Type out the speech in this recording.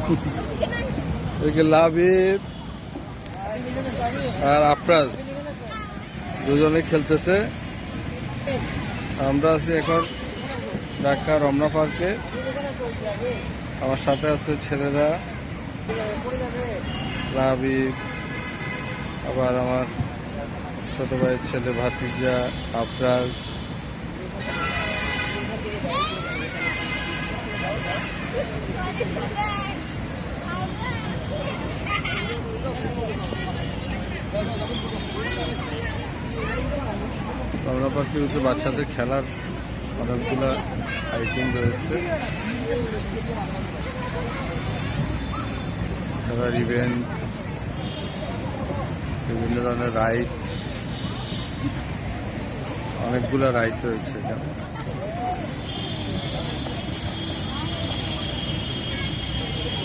এদিকে লাবিব আর আফরাজ দুজনে খেলতেছে। আমরা আছি এখন ঢাকা রমনা পার্কে। আমার সাথে আছে ছেলেরা, লাবিব, আবার আমার ছোট ভাইয়ের ছেলে ভাতিজা আফরাজ। রমনা পার্কের ভিতরে বাচ্চাদের খেলার অনেকগুলো আইটেম রয়েছে। খেলার ইভেন্ট, বিভিন্ন ধরনের রাইড, অনেকগুলো রাইড রয়েছে এখানে।